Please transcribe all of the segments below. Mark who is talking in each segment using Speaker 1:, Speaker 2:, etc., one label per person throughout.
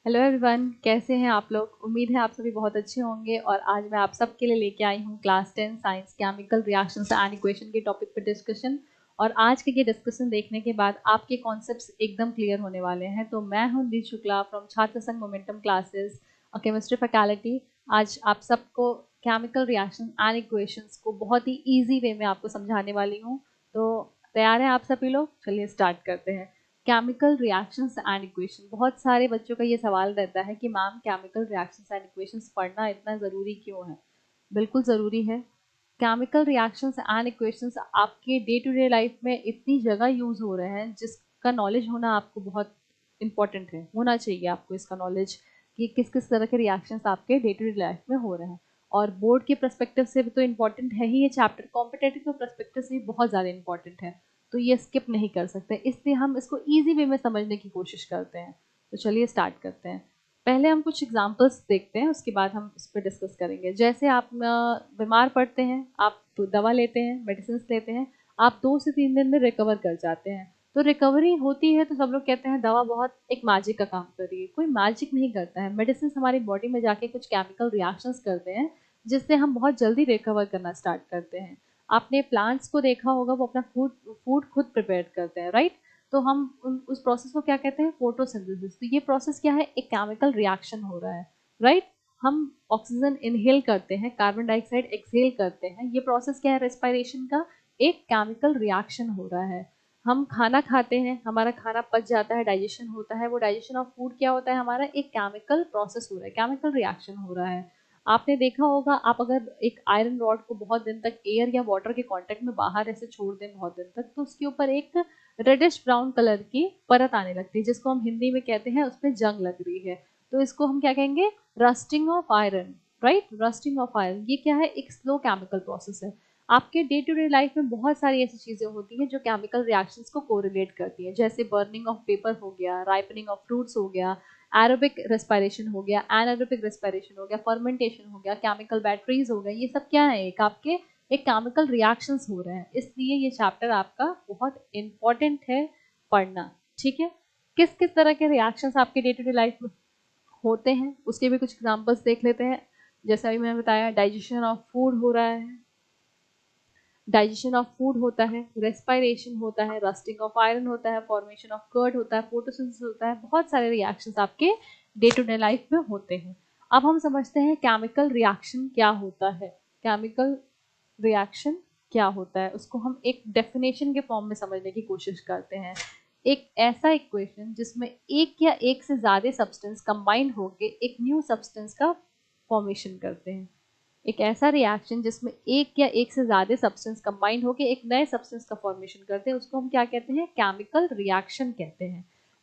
Speaker 1: Hello everyone, कैसे हैं आप लोग। उम्मीद है आप सभी बहुत अच्छे होंगे। और आज मैं आप सबके लिए लेके आई हूँ class 10 science chemical reactions and equation के टॉपिक पर डिस्कशन। और आज के ये डिस्कशन देखने के बाद आपके कॉन्सेप्ट्स एकदम क्लियर होने वाले हैं। तो मैं हूँ दी शुक्ला फ्रॉम छात्र संघ मोमेंटम क्लासेस केमिस्ट्री फैकल्टी। आज आप सबको केमिकल रिएक्शन एंड इक्वेशंस को बहुत ही ईजी वे में आपको समझाने वाली हूँ। तो तैयार हैं आप सभी लोग? चलिए स्टार्ट करते हैं। केमिकल रिएक्शंस एंड इक्वेशन, बहुत सारे बच्चों का ये सवाल रहता है कि ma'am chemical reactions and equations पढ़ना इतना ज़रूरी क्यों है। बिल्कुल ज़रूरी है। केमिकल रिएक्शंस एंड इक्वेशंस आपके डे टू डे लाइफ में इतनी जगह यूज़ हो रहे हैं जिसका नॉलेज होना आपको बहुत इंपॉर्टेंट है। होना चाहिए आपको इसका नॉलेज कि किस किस तरह के रिएक्शंस आपके डे टू डे लाइफ में हो रहे हैं। और बोर्ड के पर्सपेक्टिव से भी तो इम्पॉर्टेंट है ही ये चैप्टर, कॉम्पिटेटिव के पर्सपेक्टिव से भी बहुत ज़्यादा इंपॉर्टेंट है। तो ये स्किप नहीं कर सकते, इसलिए हम इसको इजी वे में समझने की कोशिश करते हैं। तो चलिए स्टार्ट करते हैं। पहले हम कुछ एग्जांपल्स देखते हैं, उसके बाद हम इस पर डिस्कस करेंगे। जैसे आप बीमार पड़ते हैं, आप दवा लेते हैं, मेडिसिन लेते हैं, आप 2 से 3 दिन में रिकवर कर जाते हैं। तो रिकवरी होती है तो सब लोग कहते हैं दवा बहुत एक मैजिक का काम कर रही है। कोई मैजिक नहीं करता है। मेडिसिन हमारी बॉडी में जाके कुछ केमिकल रिएक्शंस करते हैं जिससे हम बहुत जल्दी रिकवर करना स्टार्ट करते हैं। आपने प्लांट्स को देखा होगा, वो अपना फूड खुद प्रिपेयर करते हैं, राइट। तो हम उस प्रोसेस को क्या कहते हैं? फोटोसिंथेसिस। तो ये प्रोसेस क्या है? एक केमिकल रिएक्शन हो रहा है, राइट। हम ऑक्सीजन इनहेल करते हैं, कार्बन डाइऑक्साइड एक्सहेल करते हैं। ये प्रोसेस क्या है? रेस्पिरेशन का एक केमिकल रिएक्शन हो रहा है। हम खाना खाते हैं, हमारा खाना पच जाता है, डाइजेशन होता है। वो डाइजेशन ऑफ फूड क्या होता है? हमारा एक केमिकल प्रोसेस हो रहा है, केमिकल रिएक्शन हो रहा है। आपने देखा होगा, आप अगर एक आयरन रॉड को बहुत दिन तक एयर या वाटर के कांटेक्ट में बाहर ऐसे छोड़ दें बहुत दिन तक, तो उसके ऊपर एक रेडिश ब्राउन कलर की परत आने लगती है, जिसको हम हिंदी में कहते हैं उसमें जंग लग रही है। तो इसको हम क्या कहेंगे? Rusting of iron, right. Rusting of iron ये क्या है? एक स्लो केमिकल प्रोसेस है। आपके डे टू डे लाइफ में बहुत सारी ऐसी चीजें होती हैं जो केमिकल रिएक्शंस को कोरिलेट करती हैं, जैसे बर्निंग ऑफ पेपर हो गया, राइपनिंग ऑफ फ्रूट्स हो गया, एरोबिक रेस्पिरेशन हो गया, एनारोबिक रेस्पिरेशन हो गया, फर्मेंटेशन हो गया, केमिकल बैटरीज हो गए। ये सब क्या है? एक आपके एक केमिकल रिएक्शंस हो रहे हैं। इसलिए ये चैप्टर आपका बहुत इंपॉर्टेंट है पढ़ना, ठीक है। किस किस तरह के रिएक्शंस आपके डे टू डे लाइफ में होते हैं उसके भी कुछ एग्जांपल्स देख लेते हैं। जैसे अभी मैंने बताया, डाइजेशन ऑफ फूड हो रहा है, डाइजेशन ऑफ फूड होता है, रेस्पिरेशन होता है, रस्टिंग ऑफ आयरन होता है, फॉर्मेशन ऑफ कर्ड होता है, फोटोसिंथेसिस होता है। बहुत सारे रिएक्शंस आपके डे टू डे लाइफ में होते हैं। अब हम समझते हैं केमिकल रिएक्शन क्या होता है। केमिकल रिएक्शन क्या होता है उसको हम एक डेफिनेशन के फॉर्म में समझने की कोशिश करते हैं। एक ऐसा इक्वेशन जिसमें एक या एक से ज्यादा सब्सटेंस कंबाइन होकर एक न्यू सब्सटेंस का फॉर्मेशन करते हैं। एक ऐसा रिएक्शन जिसमें एक या एक से ज्यादा सब्सटेंस कंबाइन होकर एक नए सब्सटेंस का फॉर्मेशन करते हैं, उसको हम क्या कहते हैं? केमिकल रिएक्शन कहते हैं।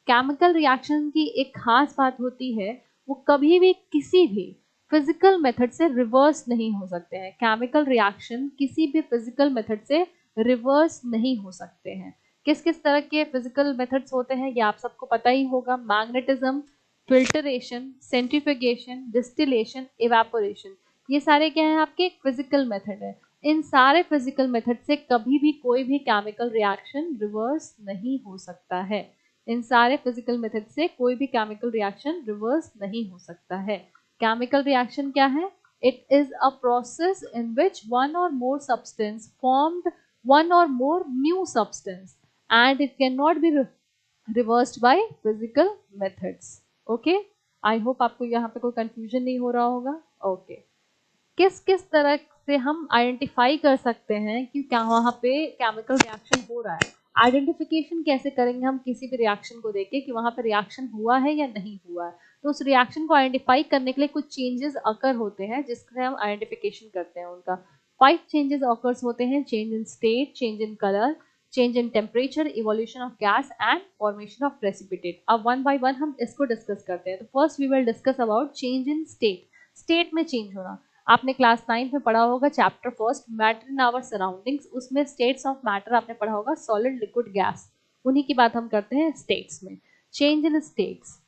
Speaker 1: केमिकल रिएक्शन की एक खास बात होती है, वो कभी भी किसी भी फिजिकल मेथड से रिवर्स नहीं हो सकते हैं। केमिकल रिएक्शन किसी भी फिजिकल मेथड से रिवर्स नहीं हो सकते हैं। किस किस तरह के फिजिकल मेथड्स होते हैं ये आप सबको पता ही होगा। Magnetism, filtration, centrifugation, distillation, evaporation, ये सारे क्या हैं? आपके फिजिकल मेथड है। इन सारे फिजिकल मेथड से कभी भी कोई भी केमिकल रिएक्शन रिवर्स नहीं हो सकता है। इन सारे फिजिकल मेथड से कोई भी केमिकल रिएक्शन रिवर्स नहीं हो सकता है। केमिकल रिएक्शन क्या है? It is a process in which one और मोर सब्सटेंस फॉर्म्ड वन और more new substance and it can not be reversed by physical methods. Okay, I hope आपको यहाँ पे कोई कंफ्यूजन नहीं हो रहा होगा। ओके, किस किस तरह से हम आइडेंटिफाई कर सकते हैं कि क्या वहाँ पे केमिकल रिएक्शन हो रहा है? आइडेंटिफिकेशन कैसे करेंगे हम किसी भी रिएक्शन को देख के कि वहाँ पे रिएक्शन हुआ है या नहीं हुआ है? तो उस रिएक्शन को आइडेंटिफाई करने के लिए कुछ चेंजेस अकर होते हैं जिससे हम आइडेंटिफिकेशन करते हैं उनका। 5 चेंजेस अकर्स होते हैं: change in state, change in colour, change in temperature, evolution of gas and formation of precipitate. अब वन बाय वन हम इसको डिस्कस करते हैं। तो first we will discuss about change in state. State में change होना, आपने क्लास 9 में पढ़ा होगा chapter first matter in our surroundings, उसमें स्टेट्स ऑफ मैटर आपने पढ़ा होगा, सॉलिड, लिक्विड, गैस। उन्हीं की बात हम करते हैं स्टेट्स में। चेंज इन स्टेट्स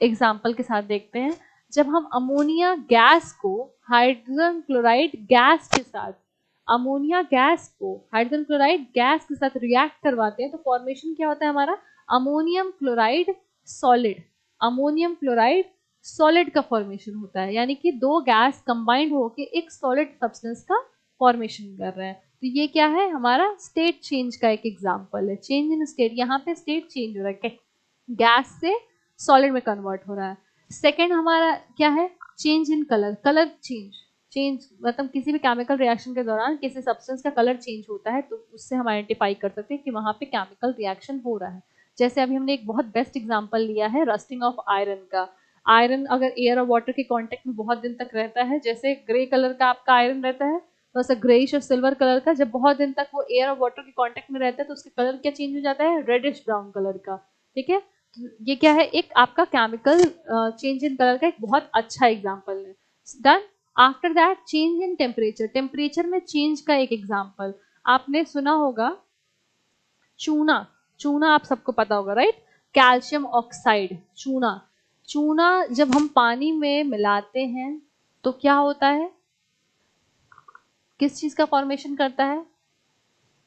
Speaker 1: एग्जाम्पल के साथ देखते हैं। जब हम अमोनिया गैस को हाइड्रोजन क्लोराइड गैस के साथ, अमोनिया गैस को हाइड्रोजन क्लोराइड गैस के साथ रिएक्ट करवाते हैं तो फॉर्मेशन क्या होता है हमारा? Ammonium chloride solid, ammonium chloride solid का फॉर्मेशन होता है, यानी कि दो गैस कंबाइंड होके एक सॉलिड सब्सटेंस का फॉर्मेशन कर रहे हैं। तो ये क्या है, हमारा स्टेट चेंज का एक एग्जांपल है। चेंज इन स्टेट, यहाँ पे स्टेट चेंज हो रहा है, गैस से सॉलिड में कन्वर्ट हो रहा है। सेकेंड हमारा क्या है, change in colour, colour change मतलब किसी भी केमिकल रिएक्शन के दौरान किसी सब्सटेंस का कलर चेंज होता है, तो उससे हम आइडेंटिफाई कर सकते हैं कि वहां पे केमिकल रिएक्शन हो रहा है। जैसे अभी हमने एक बहुत बेस्ट एग्जांपल लिया है रस्टिंग ऑफ आयरन का। आयरन अगर एयर और वाटर के कांटेक्ट में बहुत दिन तक रहता है, जैसे ग्रे कलर का आपका आयरन रहता है, तो ऐसा ग्रेइश और सिल्वर कलर का, जब बहुत दिन तक वो एयर और वाटर के कांटेक्ट में रहता है तो उसका कलर क्या चेंज हो जाता है, रेडिश ब्राउन कलर का। ठीक है, तो ये क्या है, एक आपका केमिकल चेंज इन कलर का एक बहुत अच्छा एग्जांपल है। Done. After that change in temperature, temperature में चेंज का एक एग्जांपल आपने सुना होगा, चूना। चूना आप सबको पता होगा, राइट, कैल्शियम ऑक्साइड, चूना। चूना जब हम पानी में मिलाते हैं तो क्या होता है, किस चीज का फॉर्मेशन करता है,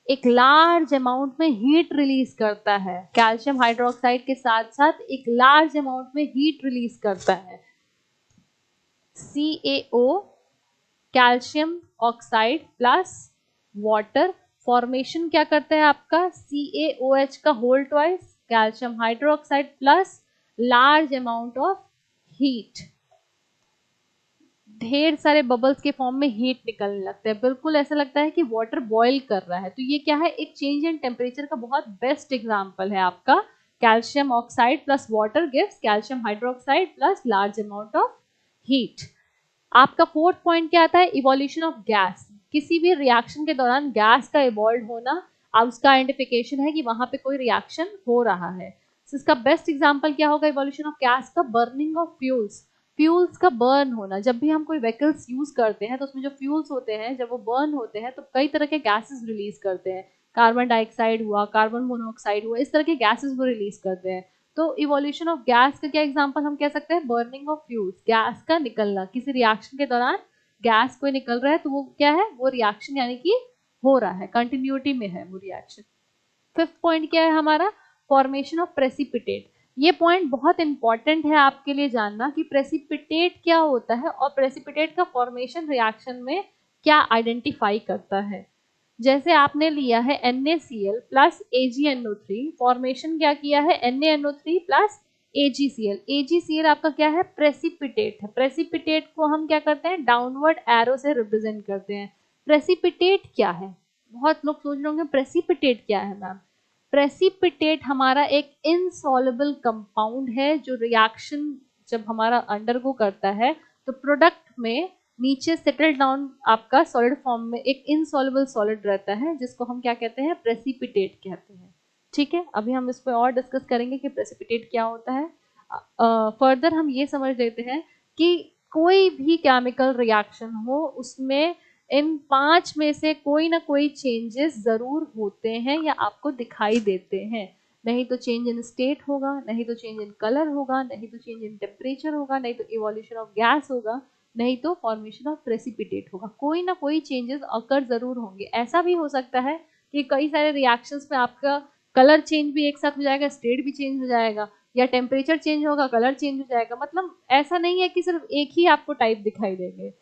Speaker 1: एक लार्ज अमाउंट में हीट रिलीज करता है। कैल्शियम हाइड्रोक्साइड के साथ साथ एक लार्ज अमाउंट में हीट रिलीज करता है। CaO, calcium oxide plus water, formation क्या करता है आपका, CaOH का whole twice, calcium hydroxide plus large amount of heat, ढेर सारे बबल्स के फॉर्म में हीट निकलने लगता है, बिल्कुल ऐसा लगता है कि वाटर बॉईल कर रहा है। तो ये क्या है, एक चेंज इन टेम्परेचर का बहुत बेस्ट एग्जांपल है आपका, calcium oxide plus water gives calcium hydroxide plus large amount of heat. आपका फोर्थ पॉइंट क्या आता है, इवोल्यूशन ऑफ गैस। किसी भी रिएक्शन के दौरान गैस का इवॉल्व होना, अब उसका आइडेंटिफिकेशन है कि वहां पे कोई रिएक्शन हो रहा है। तो इसका बेस्ट एग्जांपल क्या होगा इवोल्यूशन ऑफ गैस का, बर्निंग ऑफ फ्यूल्स। फ्यूल्स का बर्न होना, जब भी हम कोई व्हीकल्स यूज करते हैं तो उसमें जो फ्यूल्स होते हैं जब वो बर्न होते हैं तो कई तरह के गैसेस रिलीज करते हैं, कार्बन डाइऑक्साइड हुआ, कार्बन मोनोऑक्साइड हुआ, इस तरह के गैसेस वो रिलीज करते हैं। तो इवोल्यूशन ऑफ गैस का क्या एग्जांपल हम कह सकते हैं, बर्निंग ऑफ फ्यूल्स, गैस का निकलना, किसी रिएक्शन के दौरान गैस कोई निकल रहा है तो वो क्या है, वो रिएक्शन यानी कि हो रहा है, कंटिन्यूटी में है वो रिएक्शन। फिफ्थ पॉइंट क्या है हमारा, फॉर्मेशन ऑफ प्रेसिपिटेट। ये पॉइंट बहुत इंपॉर्टेंट है आपके लिए जानना कि प्रेसिपिटेट क्या होता है और प्रेसिपिटेट का फॉर्मेशन रिएक्शन में क्या आइडेंटिफाई करता है। जैसे आपने लिया है NaCl प्लस AgNO3, फॉर्मेशन क्या किया है, NaNO3 प्लस AgCl। AgCl आपका क्या है, प्रेसिपिटेट है। प्रेसिपिटेट को हम क्या करते हैं, डाउनवर्ड एरो से रिप्रेजेंट करते हैं। प्रेसिपिटेट क्या है, बहुत लोग सोच रहे होंगे प्रेसिपिटेट क्या है मैम। प्रेसिपिटेट हमारा एक इनसॉल्युबल कंपाउंड है जो रिएक्शन जब हमारा अंडरगो करता है तो प्रोडक्ट में नीचे सेटल डाउन आपका सॉलिड फॉर्म में एक इनसॉल्युबल सॉलिड रहता है जिसको हम क्या कहते हैं, प्रेसिपिटेट कहते हैं। ठीक है, अभी हम इस पर और डिस्कस करेंगे कि प्रेसिपिटेट क्या होता है। फर्दर हम ये समझ लेते हैं कि कोई भी केमिकल रिएक्शन हो उसमें इन 5 में से कोई ना कोई चेंजेस जरूर होते हैं या आपको दिखाई देते हैं। नहीं तो चेंज इन स्टेट होगा, नहीं तो चेंज इन कलर होगा, नहीं तो चेंज इन टेम्परेचर होगा, नहीं तो इवोल्यूशन ऑफ गैस होगा, नहीं तो फॉर्मेशन ऑफ प्रेसिपिटेट होगा। कोई ना कोई चेंजेस अकर जरूर होंगे। ऐसा भी हो सकता है कि कई सारे रिएक्शंस में आपका कलर चेंज भी एक साथ हो जाएगा, स्टेट भी चेंज हो जाएगा, या टेम्परेचर चेंज होगा, कलर चेंज हो जाएगा। मतलब ऐसा नहीं है कि सिर्फ एक ही आपको टाइप दिखाई देंगे,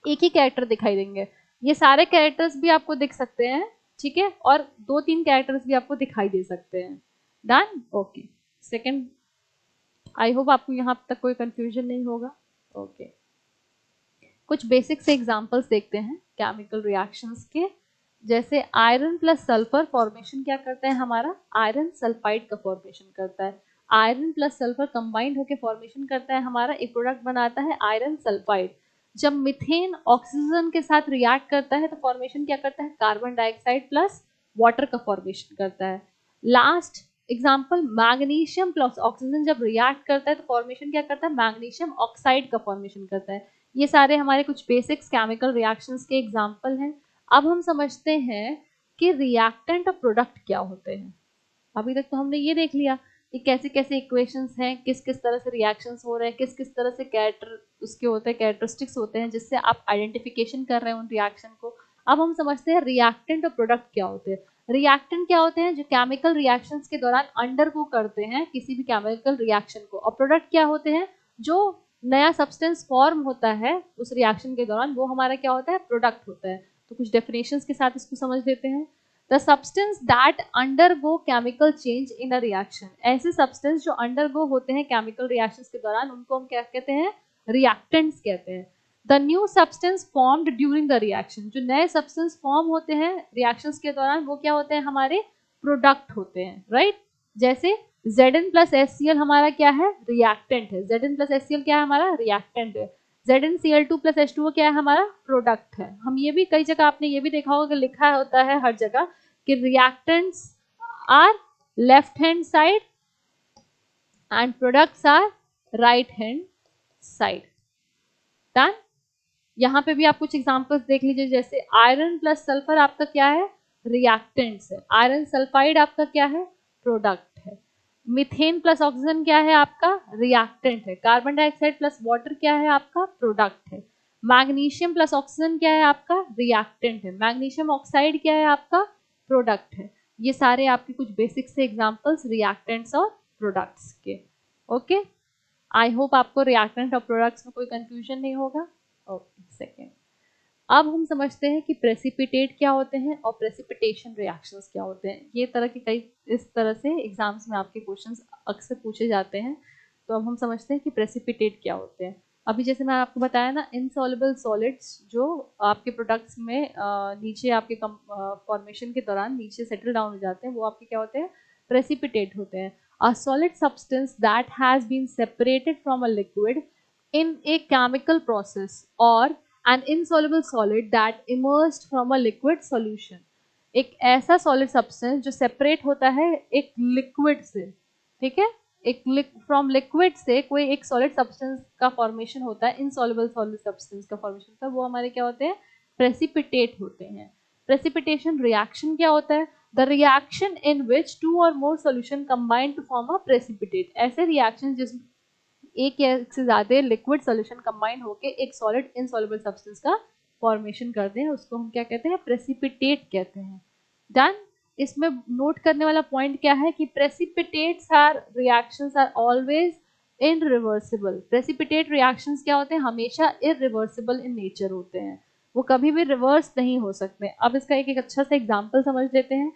Speaker 1: एक ही कैरेक्टर दिखाई देंगे, ये सारे कैरेक्टर्स भी आपको दिख सकते हैं। ठीक है, और 2-3 कैरेक्टर्स भी आपको दिखाई दे सकते हैं। Done, okay. Second, I hope आपको यहाँ तक कोई कंफ्यूजन नहीं होगा। ओके, कुछ बेसिक से एग्जांपल्स देखते हैं केमिकल रिएक्शंस के। जैसे आयरन प्लस सल्फर फॉर्मेशन क्या करता है हमारा, आयरन सल्फाइड का फॉर्मेशन करता है। आयरन प्लस सल्फर कंबाइंड होकर फॉर्मेशन करता है हमारा, एक प्रोडक्ट बनाता है आयरन सल्फाइड। जब मीथेन ऑक्सीजन के साथ रिएक्ट करता है तो फॉर्मेशन क्या करता है, कार्बन डाइऑक्साइड प्लस वाटर का फॉर्मेशन करता है। Last example, magnesium plus oxygen जब रिएक्ट करता है तो फॉर्मेशन क्या करता है, मैग्नीशियम ऑक्साइड का फॉर्मेशन करता है। ये सारे हमारे कुछ बेसिक्स केमिकल रिएक्शंस के एग्जाम्पल हैं। अब हम समझते हैं कि रिएक्टेंट और प्रोडक्ट क्या होते हैं। अभी तक तो हमने ये देख लिया कि कैसे कैसे इक्वेशंस हैं, किस किस तरह से रिएक्शंस हो रहे हैं, किस किस तरह से कैरेक्टर उसके होते हैं, कैरेक्टरिस्टिक्स होते हैं जिससे आप आइडेंटिफिकेशन कर रहे हैं उन रिएक्शन को। अब हम समझते हैं रिएक्टेंट और प्रोडक्ट क्या होते हैं। रिएक्टेंट क्या होते हैं, जो केमिकल रिएक्शंस के दौरान अंडरगो करते हैं किसी भी केमिकल रिएक्शन को, और प्रोडक्ट क्या होते हैं, जो नया सब्सटेंस फॉर्म होता है उस रिएक्शन के दौरान वो हमारा क्या होता है, प्रोडक्ट होता है। तो कुछ डेफिनेशंस के साथ इसको समझ लेते हैं। The substance that undergo chemical change in a reaction, ऐसे सब्सटेंस जो अंडरगो होते हैं केमिकल रिएक्शंस के दौरान उनको हम क्या कहते हैं, रिएक्टेंट्स कहते हैं। The new substance formed during the reaction, जो नए सब्सटेंस फॉर्म होते हैं रिएक्शंस के दौरान वो क्या होते हैं, हमारे प्रोडक्ट होते हैं, राइट। जैसे Zn प्लस HCl हमारा क्या है, रिएक्टेंट है। Zn प्लस HCl क्या है, हमारा रिएक्टेंट है। ZnCl2 प्लस H2O क्या है, हमारा प्रोडक्ट है। हम ये भी कई जगह आपने ये भी देखा होगा कि लिखा होता है हर जगह कि reactants are left hand side and products are right hand side. Done. यहाँ पे भी आप कुछ एग्जांपल्स देख लीजिए, जैसे आयरन प्लस सल्फर आपका क्या है, रिएक्टेंट्स है। आयरन सल्फाइड आपका क्या है, प्रोडक्ट है। मीथेन प्लस ऑक्सीजन क्या है आपका, रिएक्टेंट है। कार्बन डाइऑक्साइड प्लस वाटर क्या है आपका, प्रोडक्ट है। मैग्नीशियम प्लस ऑक्सीजन क्या है आपका, रिएक्टेंट है। मैग्नीशियम ऑक्साइड क्या है आपका, प्रोडक्ट है। ये सारे आपके कुछ बेसिक से एग्जांपल्स रिएक्टेंट्स और प्रोडक्ट्स के। ओके, आई होप आपको रिएक्टेंट और प्रोडक्ट्स में कोई कंफ्यूजन नहीं होगा। ओके, सेकेंड, अब हम समझते हैं कि प्रेसिपिटेट क्या होते हैं और प्रेसिपिटेशन रिएक्शंस क्या होते हैं। ये तरह के कई इस तरह से एग्जाम्स में आपके क्वेश्चंस अक्सर पूछे जाते हैं। तो अब हम समझते हैं कि प्रेसिपिटेट क्या होते हैं। अभी जैसे मैं आपको बताया ना, इनसॉल्युबल सॉलिड्स जो आपके प्रोडक्ट्स में नीचे आपके फॉर्मेशन के दौरान नीचे सेटल डाउन हो जाते हैं, वो आपके क्या होते हैं, प्रेसिपिटेट होते हैं। A solid substance that has been separated from a liquid in a chemical process or an insoluble solid that emerged from a liquid solution। एक ऐसा सॉलिड सब्सटेंस जो सेपरेट होता है एक लिक्विड से, ठीक है, एक फ्रॉम लिक्विड से कोई एक सॉलिड सब्सटेंस का फॉर्मेशन होता है, इनसॉल्युबल सॉलिड सब्सटेंस का फॉर्मेशन होता है, वो हमारे क्या होते हैं, प्रेसिपिटेट होते हैं। प्रेसिपिटेशन रिएक्शन क्या होता है, the reaction in which two or more solution combine to form a precipitate. ऐसे रिएक्शन जिसमें एक या एक से ज्यादा लिक्विड सॉल्यूशन कंबाइन होकर एक सॉलिड इनसॉल्युबल सब्सटेंस का फॉर्मेशन करते हैं, उसको हम क्या कहते हैं, प्रेसिपिटेट कहते हैं। डन। इसमें नोट करने वाला पॉइंट क्या है कि precipitates are reactions are always irreversible. Precipitate reactions क्या होते हैं, हमेशा इररिवर्सिबल इन नेचर होते हैं, वो कभी भी रिवर्स नहीं हो सकते। अब इसका एक अच्छा सा एग्जांपल समझ लेते हैं।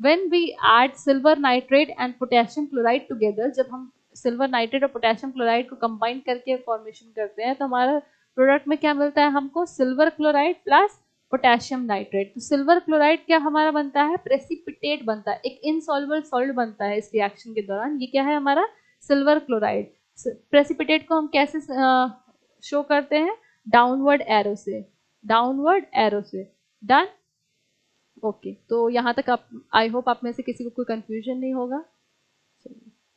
Speaker 1: When we add silver nitrate and potassium chloride together, जब हम सिल्वर नाइट्रेट और पोटेशियम क्लोराइड को कंबाइन करके फॉर्मेशन करते हैं तो हमारा प्रोडक्ट में क्या मिलता है हमको, silver chloride plus potassium nitrate. तो सिल्वर क्लोराइड क्या हमारा बनता है, प्रेसिपिटेट बनता है, एक इनसॉल्युबल सॉल्ट बनता है इस रिएक्शन के दौरान। ये क्या है हमारा, सिल्वर क्लोराइड। प्रेसिपिटेट को हम कैसे शो करते हैं, डाउनवर्ड एरो से, डाउनवर्ड एरो से। डन। ओके, तो यहाँ तक आप, आई होप आप में से किसी को कोई कंफ्यूजन नहीं होगा।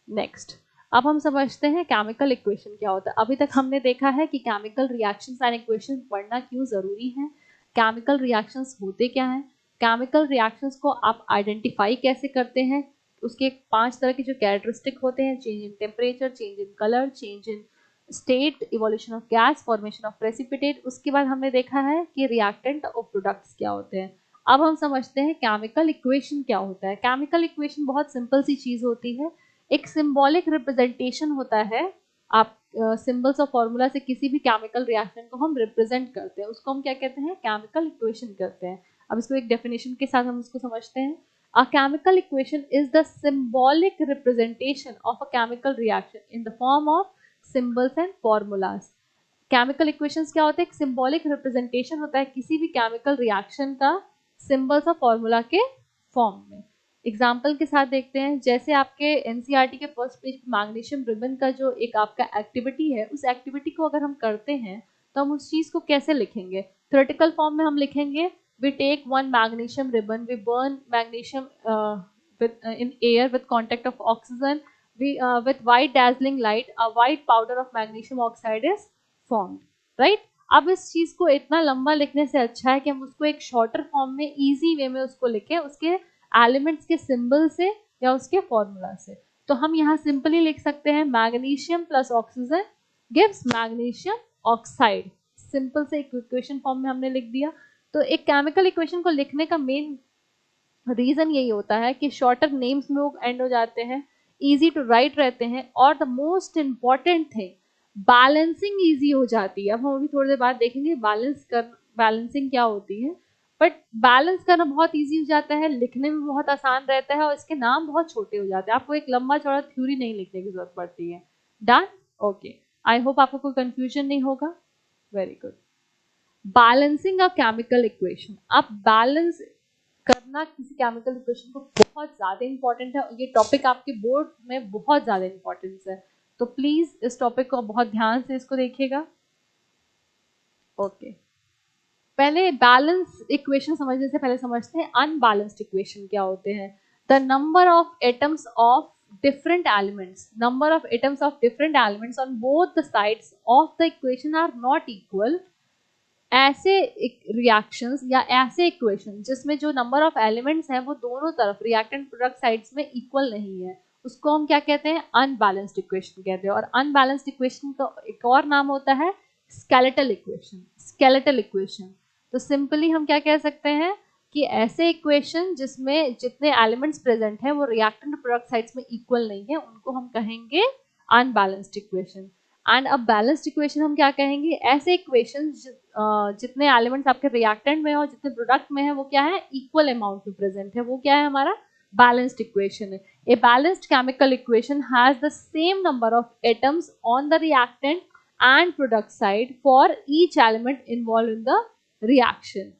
Speaker 1: नेक्स्ट, अब हम समझते हैं केमिकल इक्वेशन क्या होता है। अभी तक हमने देखा है कि केमिकल रिएक्शंस एंड इक्वेशंस पढ़ना क्यों जरूरी है, केमिकल रिएक्शंस होते क्या हैं, केमिकल रिएक्शंस को आप आइडेंटिफाई कैसे करते हैं, उसके 5 तरह के जो कैरेक्टरिस्टिक होते हैं, change in temperature, change in colour, change in state, evolution of gas, formation of precipitate. उसके बाद हमने देखा है कि रिएक्टेंट और प्रोडक्ट्स क्या होते हैं। अब हम समझते हैं केमिकल इक्वेशन क्या होता है। केमिकल इक्वेशन बहुत सिंपल सी चीज होती है, एक सिंबॉलिक रिप्रेजेंटेशन होता है। आप सिंबल्स और फॉर्मूला से किसी भी केमिकल रिएक्शन को हम रिप्रेजेंट करते हैं, उसको हम क्या कहते हैं, केमिकल इक्वेशन करते हैं। अब इसको एक डेफिनेशन के साथ हम इसको समझते हैं। A chemical equation is the symbolic representation of a chemical reaction in the form of symbols and formulas। Chemical equations क्या होते हैं, एक सिंबॉलिक रिप्रेजेंटेशन होता है किसी भी केमिकल रिएक्शन का सिंबल्स और फॉर्मूला के फॉर्म में। एग्जाम्पल के साथ देखते हैं, जैसे आपके एनसीईआरटी के फर्स्ट पेज मैग्नीशियम रिबन का जो एक आपका एक्टिविटी है, उस एक्टिविटी को अगर हम करते हैं तो हम उस चीज को कैसे लिखेंगे, थ्योरेटिकल फॉर्म में हम लिखेंगे, we take one magnesium ribbon, we burn magnesium in air with contact of oxygen, with white dazzling light a white powder of magnesium oxide is formed, right। अब इस चीज को इतना लंबा लिखने से अच्छा है कि हम उसको एक शॉर्टर फॉर्म में इजी वे में उसको लिखें, उसके एलिमेंट्स के सिंबल से या उसके फॉर्मूला से। तो हम यहाँ सिंपली लिख सकते हैं magnesium plus oxygen gives magnesium oxide. Simple से इक्वेशन फॉर्म में हमने लिख दिया। तो एक केमिकल इक्वेशन को लिखने का मेन रीजन यही होता है कि शॉर्टर नेम्स में वो एंड हो जाते हैं, इजी टू राइट रहते हैं, और the most important thing, balancing easy हो जाती है। अब हम अभी थोड़ी देर बाद देखेंगे बैलेंसिंग क्या होती है, बट बैलेंस करना बहुत इजी हो जाता है, लिखने में बहुत आसान रहता है और इसके नाम बहुत छोटे हो जाते हैं। आपको एक लंबा चौड़ा थ्योरी नहीं लिखने की जरूरत पड़ती है। Done, okay. आई होप आपको कोई कंफ्यूजन नहीं होगा। Very good. Balancing a chemical equation. अब बैलेंस करना किसी केमिकल इक्वेशन को बहुत ज्यादा इंपॉर्टेंट है। ये टॉपिक आपके बोर्ड में बहुत ज्यादा इंपॉर्टेंस है, तो प्लीज इस टॉपिक को बहुत ध्यान से इसको देखिएगा। ओके, पहले बैलेंस इक्वेशन समझने से पहले समझते हैं अनबैलेंस्ड इक्वेशन क्या होते हैं। The number of atoms of different elements, number of atoms of different elements on both the sides of the equation are not equal। ऐसे रिएक्शंस या ऐसे इक्वेशन जिसमें जो नंबर ऑफ एलिमेंट्स हैं वो दोनों तरफ रिएक्टेंट प्रोडक्ट साइड्स में इक्वल नहीं है, उसको हम क्या कहते हैं, अनबैलेंस्ड इक्वेशन कहते हैं। और अनबैलेंस्ड इक्वेशन का एक और नाम होता है स्केलेटल इक्वेशन। स्केलेटल इक्वेशन, तो सिंपली हम क्या कह सकते हैं कि ऐसे इक्वेशन जिसमें जितने एलिमेंट्स प्रेजेंट हैं वो रिएक्टेंट प्रोडक्ट साइड्स में इक्वल नहीं है, उनको हम कहेंगे अनबैलेंस्ड इक्वेशन। एंड अब बैलेंस्ड इक्वेशन हम क्या कहेंगे, ऐसे इक्वेशन जितने एलिमेंट्स आपके रिएक्टेंट में और जितने प्रोडक्ट में है वो क्या है, इक्वल अमाउंट में प्रेजेंट है, वो क्या है, हमारा बैलेंस्ड इक्वेशन है। A balanced chemical equation has the same number of atoms on the reactant and product side for each element involved in the reaction.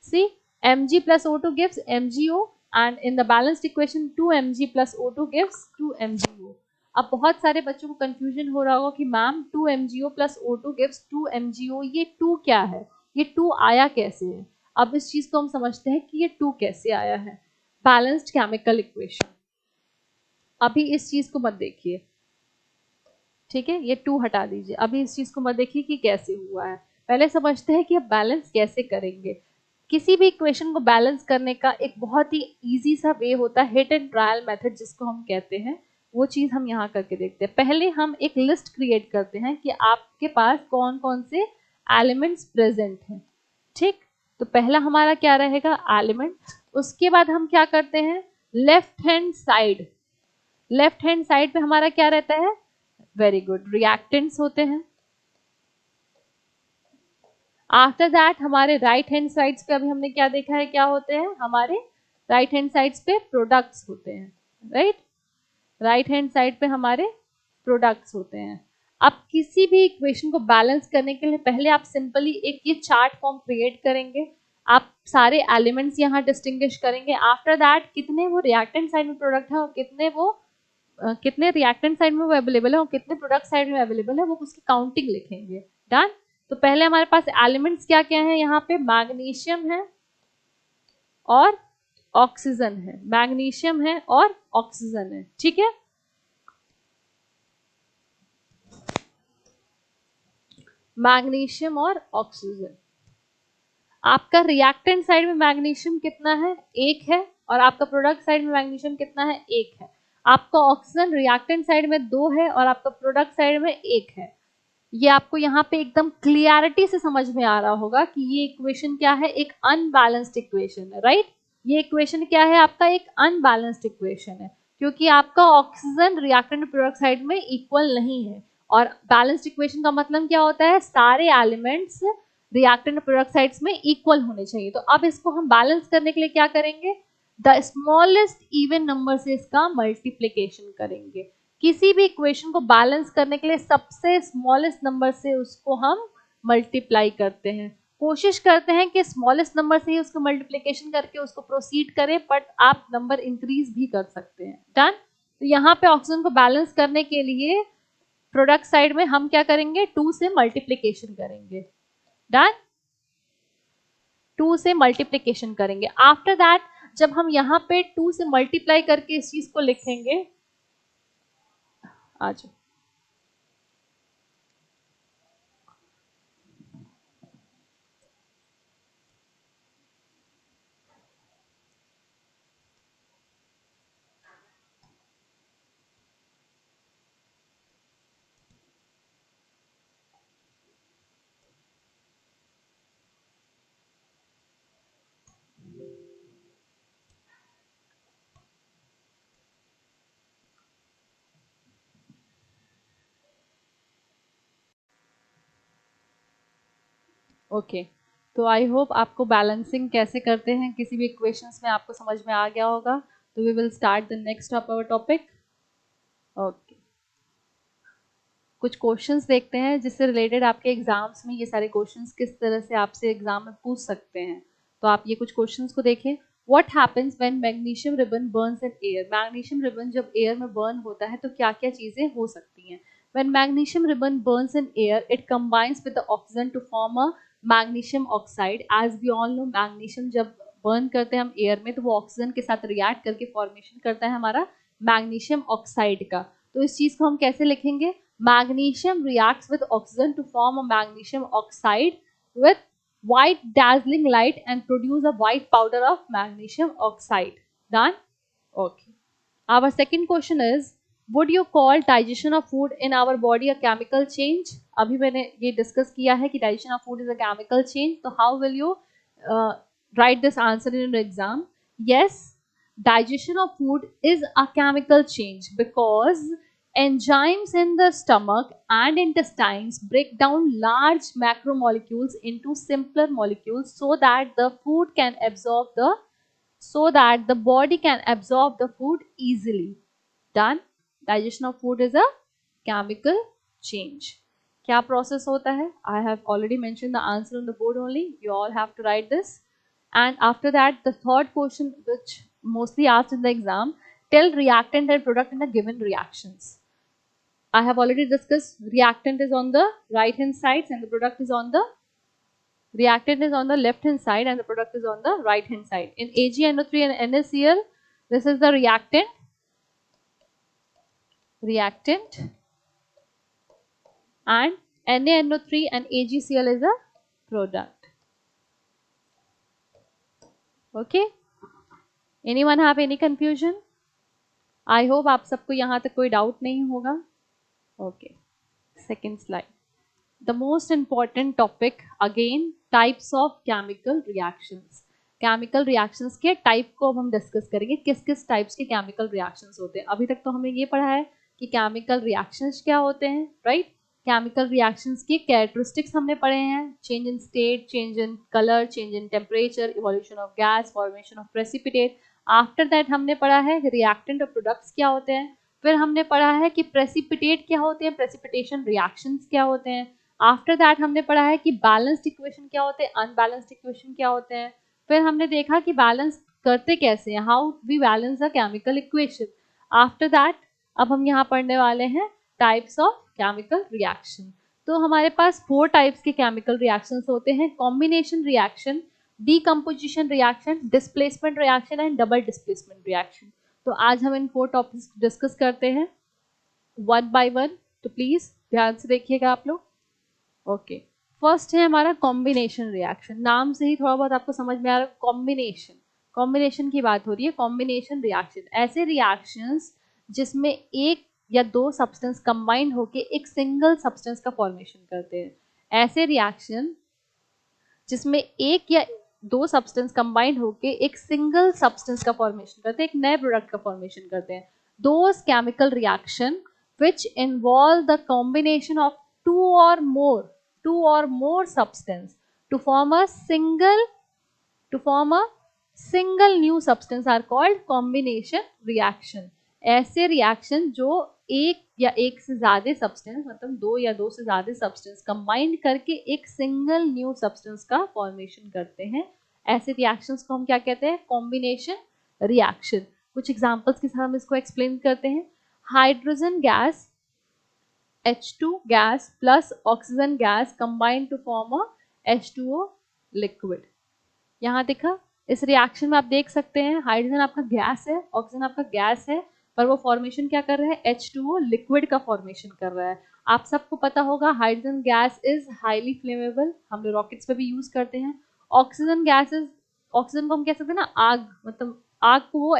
Speaker 1: See, Mg plus O2 gives MgO and in the balanced equation 2Mg plus O2 gives 2MgO. अब बहुत सारे बच्चों को confusion हो रहा होगा कि ma'am 2MgO plus O2 gives 2MgO, ये 2 क्या है, ये 2 आया कैसे है। अब इस चीज को हम समझते हैं कि ये 2 कैसे आया है। बैलेंस्ड केमिकल इक्वेशन, अभी इस चीज को मत देखिए, ठीक है, ये 2 हटा दीजिए, अभी इस चीज को मत देखिए कि कैसे हुआ है। पहले समझते हैं कि अब बैलेंस कैसे करेंगे। किसी भी इक्वेशन को बैलेंस करने का एक बहुत ही इजी सा वे होता है, हिट एंड ट्रायल मेथड जिसको हम कहते हैं, वो चीज हम यहाँ करके देखते हैं। पहले हम एक लिस्ट क्रिएट करते हैं कि आपके पास कौन कौन से एलिमेंट्स प्रेजेंट हैं, ठीक। तो पहला हमारा क्या रहेगा, एलिमेंट। उसके बाद हम क्या करते हैं, left hand side, left hand side पे हमारा क्या रहता है, वेरी गुड, रिएक्टेंट्स होते हैं। आफ्टर दैट हमारे राइट हैंड साइड्स पे अभी हमने क्या देखा है, क्या होते हैं, हमारे राइट हैंड साइड्स पे प्रोडक्ट्स होते हैं, राइट। राइट हैंड साइड पे हमारे प्रोडक्ट्स होते हैं। अब किसी भी इक्वेशन को बैलेंस करने के लिए पहले आप सिंपली एक ये चार्ट फॉर्म क्रिएट करेंगे, आप सारे एलिमेंट्स यहाँ डिस्टिंग्विश करेंगे। आफ्टर दैट कितने वो रिएक्टेंट साइड में प्रोडक्ट है और कितने रिएक्टेंट साइड में वो अवेलेबल है और कितने प्रोडक्ट साइड में अवेलेबल है, वो उसकी काउंटिंग लिखेंगे। डन। तो पहले हमारे पास एलिमेंट्स क्या क्या है, यहाँ पे मैग्नीशियम है और ऑक्सीजन है, मैग्नीशियम है और ऑक्सीजन है, ठीक है। मैग्नीशियम और ऑक्सीजन। आपका रिएक्टेंट साइड में मैग्नीशियम कितना है, 1 है, और आपका प्रोडक्ट साइड में मैग्नीशियम कितना है, 1 है। आपका ऑक्सीजन रिएक्टेंट साइड में 2 है और आपका प्रोडक्ट साइड में 1 है। ये आपको यहाँ पे एकदम क्लियरिटी से समझ में आ रहा होगा कि ये इक्वेशन क्या है, एक अनबैलेंस्ड इक्वेशन है, राइट। ये इक्वेशन क्या है, आपका एक अनबैलेंस्ड इक्वेशन है, क्योंकि आपका ऑक्सीजन रिएक्टेंट प्रोडक्ट साइड में इक्वल नहीं है। और बैलेंस्ड इक्वेशन का मतलब क्या होता है, सारे एलिमेंट्स रिएक्टेंट प्रोडक्ट साइड्स में इक्वल होने चाहिए। तो अब इसको हम बैलेंस करने के लिए क्या करेंगे, द स्मॉलेस्ट इवन नंबर से इसका मल्टीप्लीकेशन करेंगे। किसी भी इक्वेशन को बैलेंस करने के लिए सबसे स्मॉलेस्ट नंबर से उसको हम मल्टीप्लाई करते हैं, कोशिश करते हैं कि स्मॉलेस्ट नंबर से ही उसको मल्टीप्लिकेशन करके उसको प्रोसीड करें, बट आप नंबर इंक्रीज भी कर सकते हैं। डन। तो यहाँ पे ऑक्सीजन को बैलेंस करने के लिए प्रोडक्ट साइड में हम क्या करेंगे, 2 से मल्टीप्लिकेशन करेंगे। डन, 2 से मल्टीप्लिकेशन करेंगे। आफ्टर दैट जब हम यहाँ पे 2 से मल्टीप्लाई करके इस चीज को लिखेंगे, आ जाओ, ओके, तो आई होप आपको बैलेंसिंग कैसे करते हैं किसी भी इक्वेशंस में आपको समझ में आ गया होगा. तो we will start the next of our topic. Okay, कुछ क्वेश्चंस देखते हैं जिससे रिलेटेड आपके एग्जाम्स में ये सारे क्वेश्चंस किस तरह से आपसे एग्जाम में पूछ सकते हैं. तो आप ये कुछ क्वेश्चंस को देखें. What happens when magnesium ribbon Burns in air. Magnesium ribbon जब एयर में बर्न होता है तो क्या क्या चीजें हो सकती हैं. When magnesium ribbon burns in air, it combines with the oxygen to form a magnesium oxide. As we all know, magnesium जब burn करते हैं हम air में तो वो ऑक्सीजन के साथ react करके formation करता है हमारा magnesium oxide का. तो इस चीज को हम कैसे लिखेंगे. Magnesium reacts with oxygen to form a magnesium oxide with white dazzling light and produce a white powder of magnesium oxide. Done? Okay. Our second question is, would you call digestion of food in our body a chemical change? अभी मैंने ये discuss किया है कि digestion of food is a chemical change. तो how will you write this answer in your exam? Yes, digestion of food is a chemical change because enzymes in the stomach and intestines break down large macromolecules into simpler molecules so that the food can absorb the body can absorb the food easily. Done. Digestion of food is a chemical change. क्या process होता है? I have already mentioned the answer on the board only. You all have to write this. And after that, the third question, which mostly asked in the exam, tell reactant and product in the given reactions. I have already discussed reactant is on the right hand side and the product is on the reactant is on the left hand side and the product is on the right hand side. In AgNO3 and NaCl, this is the reactant and NaNO3 and AgCl is a product. Okay, anyone have any confusion? I hope आप सबको यहाँ तक कोई doubt नहीं होगा. Okay, second slide. The most important topic again, types of chemical reactions. Chemical reactions के type को अब हम डिस्कस करेंगे. किस किस टाइप्स के केमिकल रिएक्शंस होते हैं. अभी तक तो हमने ये पढ़ा है कि केमिकल रिएक्शंस क्या होते हैं, राइट. केमिकल रिएक्शंस की कैरेक्टरिस्टिक्स हमने पढ़े हैं. Change in state, change in colour, change in temperature, evolution of gas, formation of precipitate. After that हमने पढ़ा है रिएक्टेंट और प्रोडक्ट्स क्या होते हैं. फिर हमने पढ़ा है कि प्रेसिपिटेट क्या होते हैं, प्रेसिपिटेशन रिएक्शंस क्या होते हैं. आफ्टर दैट हमने पढ़ा है कि बैलेंस्ड इक्वेशन क्या होते हैं, अनबैलेंस्ड इक्वेशन क्या होते हैं. फिर हमने देखा कि बैलेंस करते कैसे हैं, how we balance the chemical equation. After that अब हम यहाँ पढ़ने वाले हैं टाइप्स ऑफ केमिकल रिएक्शन. तो हमारे पास 4 टाइप्स के केमिकल रिएक्शंस होते हैं. Combination reaction, decomposition reaction, displacement reaction and double displacement reaction. तो आज हम इन 4 टॉपिक्स डिस्कस करते हैं वन बाय वन. तो प्लीज ध्यान से देखिएगा आप लोग. ओके, फर्स्ट है हमारा कॉम्बिनेशन रिएक्शन. नाम से ही थोड़ा बहुत आपको समझ में आ रहा है. कॉम्बिनेशन की बात हो रही है. कॉम्बिनेशन रिएक्शन ऐसे रिएक्शंस जिसमें एक या दो सब्सटेंस कंबाइंड होके एक सिंगल सब्सटेंस का फॉर्मेशन करते हैं. ऐसे रिएक्शन जिसमें एक या दो सब्सटेंस कंबाइंड होके एक सिंगल सब्सटेंस का फॉर्मेशन करते हैं, एक नए प्रोडक्ट का फॉर्मेशन करते हैं. Those chemical reaction which involve the combination of two or more substance to form a single new substance are called combination reaction. ऐसे रिएक्शन जो एक या एक से ज्यादा सब्सटेंस, मतलब दो या दो से ज्यादा सब्सटेंस कंबाइंड करके एक सिंगल न्यू सब्सटेंस का फॉर्मेशन करते हैं, ऐसे रिएक्शंस को हम क्या कहते हैं, कॉम्बिनेशन रिएक्शन. कुछ एग्जांपल्स के साथ हम इसको एक्सप्लेन करते हैं. Hydrogen gas H2 gas plus oxygen gas combined to form a H2O liquid. यहाँ देखा इस रिएक्शन में आप देख सकते हैं हाइड्रोजन आपका गैस है, ऑक्सीजन आपका गैस है, पर वो फॉर्मेशन क्या कर रहा है, H2O लिक्विड का फॉर्मेशन कर रहा है. आप सबको पता होगा hydrogen gas is highly flammable, हम लोग रॉकेट्स पे भी यूज करते हैं. ऑक्सीजन गैस इज, ऑक्सीजन को हम कह सकते हैं ना आग, मतलब आग को वो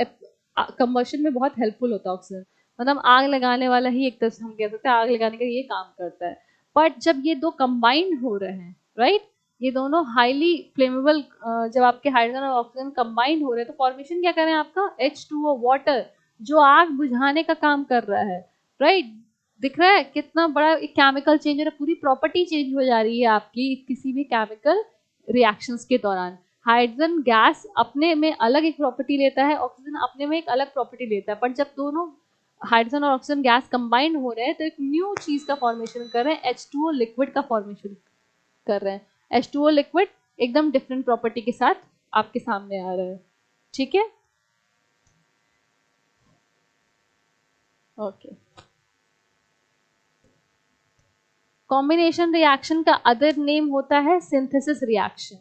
Speaker 1: कंबशन में बहुत हेल्पफुल होता है ऑक्सीजन, मतलब आग लगाने वाला ही एक तरह से हम कह सकते हैं, आग लगाने का ये काम करता है. बट जब ये दो कंबाइंड हो रहे हैं, राइट, ये दोनों हाईली फ्लेमेबल, जब आपके हाइड्रोजन और ऑक्सीजन कंबाइंड हो रहे हैं तो फॉर्मेशन क्या कर रहे हैं आपका H2O वाटर, जो आग बुझाने का काम कर रहा है, राइट. दिख रहा है कितना बड़ा एक केमिकल चेंज हो रहा है, पूरी प्रॉपर्टी चेंज हो जा रही है आपकी किसी भी केमिकल रिएक्शंस के दौरान। हाइड्रोजन गैस अपने में अलग एक प्रॉपर्टी लेता है, ऑक्सीजन अपने में एक अलग प्रॉपर्टी लेता है, पर जब दोनों हाइड्रोजन और ऑक्सीजन गैस कंबाइंड हो रहे हैं तो एक न्यू चीज का फॉर्मेशन कर रहे हैं, H2O लिक्विड का फॉर्मेशन कर रहे हैं। H2O लिक्विड एकदम डिफरेंट प्रॉपर्टी के साथ आपके सामने आ रहा है। ठीक है, ओके। कॉम्बिनेशन रिएक्शन का अदर नेम होता है सिंथेसिस रिएक्शन।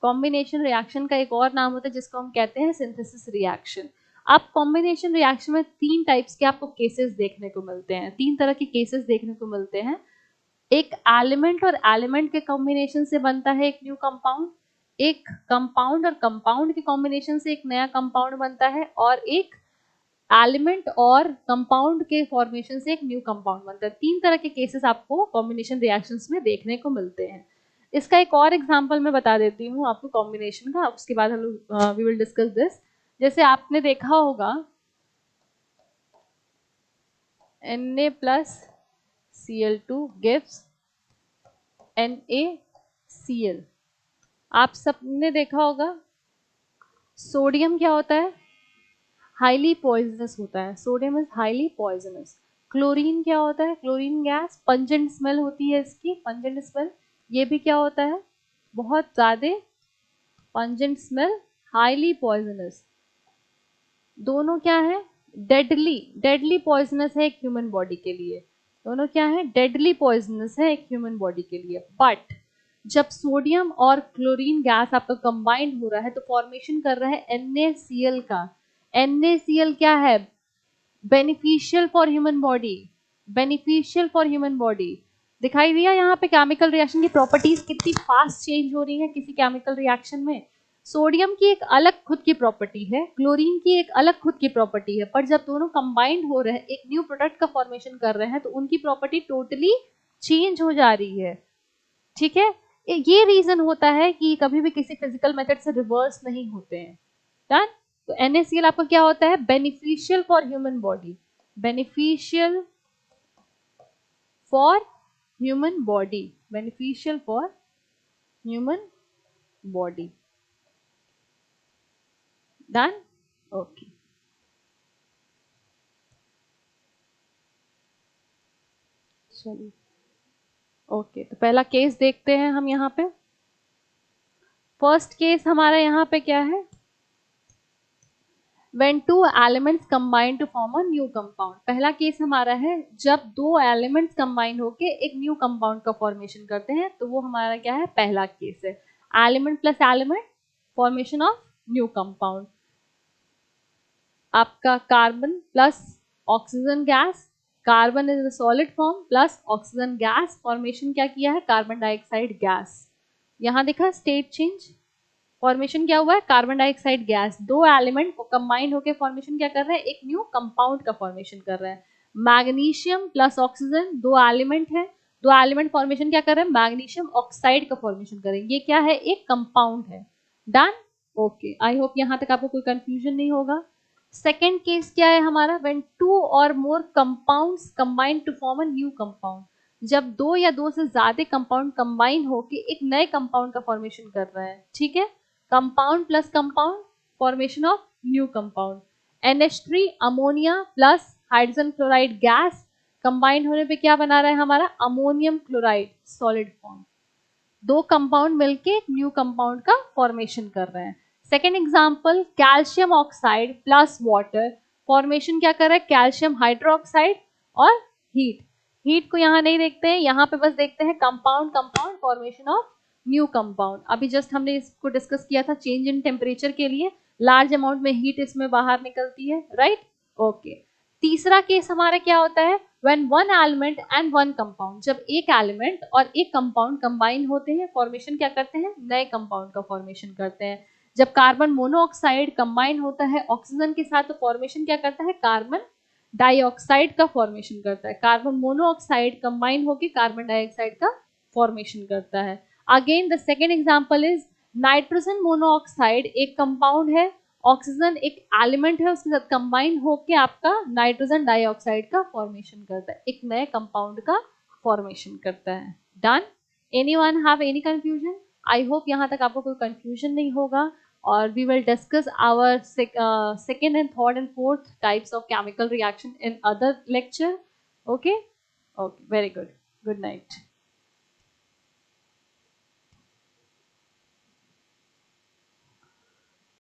Speaker 1: कॉम्बिनेशन रिएक्शन का एक और नाम होता है जिसको हम कहते हैं सिंथेसिस रिएक्शन। अब कॉम्बिनेशन रिएक्शन में तीन टाइप्स के आपको केसेस देखने को मिलते हैं, तीन तरह के केसेस देखने को मिलते हैं। एक एलिमेंट और एलिमेंट के कॉम्बिनेशन से बनता है एक न्यू कंपाउंड, एक कंपाउंड और कंपाउंड के कॉम्बिनेशन से एक नया कंपाउंड बनता है, और एक एलिमेंट और कंपाउंड के फॉर्मेशन से एक न्यू कंपाउंड बनता है। तीन तरह के केसेस आपको कॉम्बिनेशन रिएक्शंस में देखने को मिलते हैं। इसका एक और एग्जांपल मैं बता देती हूँ आपको कॉम्बिनेशन का, उसके बाद हम वी विल डिस्कस दिस। जैसे आपने देखा होगा Na plus Cl2 gives NaCl। आप सबने देखा होगा सोडियम क्या होता है, हाईली पॉइजनस होता है, sodium is highly poisonous. Chlorine क्या होता है, क्लोरीन गैस पंजेंट स्मेल होती है इसकी, पंजेंट स्मेल, ये भी क्या होता है, बहुत ज्यादा पंजेंट स्मेल, हाईली पॉइजनस। दोनों क्या है, डेडली, डेडली पॉइजनस है एक ह्यूमन बॉडी के लिए, दोनों क्या है, डेडली पॉइजनस है एक ह्यूमन बॉडी के लिए। बट जब सोडियम और क्लोरीन गैस आपका कंबाइंड हो रहा है तो फॉर्मेशन कर रहा है NaCl का। NaCl क्या है, beneficial for human body, beneficial for human body. दिखाई दिया यहाँ पे केमिकल रिएक्शन की प्रॉपर्टीज कितनी फास्ट चेंज हो रही है किसी केमिकल रिएक्शन में। सोडियम की एक अलग खुद की प्रॉपर्टी है, क्लोरीन की एक अलग खुद की प्रॉपर्टी है, पर जब दोनों कंबाइंड हो रहे हैं एक न्यू प्रोडक्ट का फॉर्मेशन कर रहे हैं तो उनकी प्रॉपर्टी टोटली चेंज हो जा रही है। ठीक है, ये रीजन होता है कि कभी भी किसी फिजिकल मेथड से रिवर्स नहीं होते हैं। डन। तो NaCl आपका क्या होता है, beneficial for human body, beneficial for human body, beneficial for human body. Done, okay. चलिए, ओके, तो पहला केस देखते हैं हम यहाँ पे। फर्स्ट केस हमारा यहाँ पे क्या है, when two elements combine to form a new compound। पहला केस हमारा है जब दो एलिमेंट्स कंबाइन होके एक न्यू कंपाउंड का फॉर्मेशन करते हैं, तो वो हमारा क्या है, पहला केस है। Element plus element, formation of new compound. आपका carbon plus oxygen gas, carbon is a solid form plus oxygen gas, formation क्या किया है, कार्बन डाइऑक्साइड गैस। यहाँ देखा स्टेट चेंज, फॉर्मेशन क्या हुआ है, कार्बन डाइऑक्साइड गैस। दो एलिमेंट कंबाइंड होकर फॉर्मेशन क्या कर रहे हैं, एक न्यू कंपाउंड का फॉर्मेशन कर रहे हैं। मैग्नीशियम प्लस ऑक्सीजन, दो एलिमेंट है, दो एलिमेंट फॉर्मेशन क्या कर रहे हैं, मैग्नीशियम ऑक्साइड का फॉर्मेशन कर रहे हैं। ये क्या है, एक कंपाउंड है। Done, okay. आई होप यहां तक आपको कोई कंफ्यूजन नहीं होगा। सेकेंड केस क्या है हमारा, when two or more compounds combine to form a new compound. जब दो या दो से ज्यादा कंपाउंड कंबाइन होके एक नए कंपाउंड का फॉर्मेशन कर रहे हैं। ठीक है, compound plus compound, formation of new compound. NH3 ammonia plus hydrogen chloride gas combined होने पे क्या बना रहा है हमारा, अमोनियम क्लोराइड सॉलिड फॉर्म। दो कंपाउंड मिलके एक न्यू कंपाउंड का फॉर्मेशन कर रहे हैं। Second example, calcium oxide plus water, formation क्या कर रहा है, कैल्शियम हाइड्रोक्साइड और हीट। हीट को यहाँ नहीं देखते हैं, यहाँ पे बस देखते हैं compound compound, formation of new compound. अभी जस्ट हमने इसको डिस्कस किया था, चेंज इन टेम्परेचर के लिए लार्ज अमाउंट में हीट इसमें बाहर निकलती है, राइट, ओके। तीसरा केस हमारा क्या होता है, when one element and one compound, जब एक एलिमेंट और एक कंपाउंड कंबाइन होते हैं, फॉर्मेशन क्या करते हैं, नए कंपाउंड का फॉर्मेशन करते हैं। जब कार्बन मोनोऑक्साइड कंबाइन होता है ऑक्सीजन के साथ तो फॉर्मेशन क्या करता है, कार्बन डाइऑक्साइड का फॉर्मेशन करता है। कार्बन मोनोऑक्साइड कंबाइन होकर कार्बन डाइऑक्साइड का फॉर्मेशन करता है। Again the second example is nitrogen monoxide, एक कंपाउंड है ऑक्सीजन एक एलिमेंट है, उसके साथ कंबाइन होके आपका नाइट्रोजन डाइऑक्साइड का फॉर्मेशन करता है, एक नए कंपाउंड का फॉर्मेशन करता है। Done? Anyone have any confusion? I hope यहाँ तक आपको कोई कंफ्यूजन नहीं होगा, और we will discuss our second and third and fourth types of chemical reaction in other lecture. Okay, okay, very good. Good night.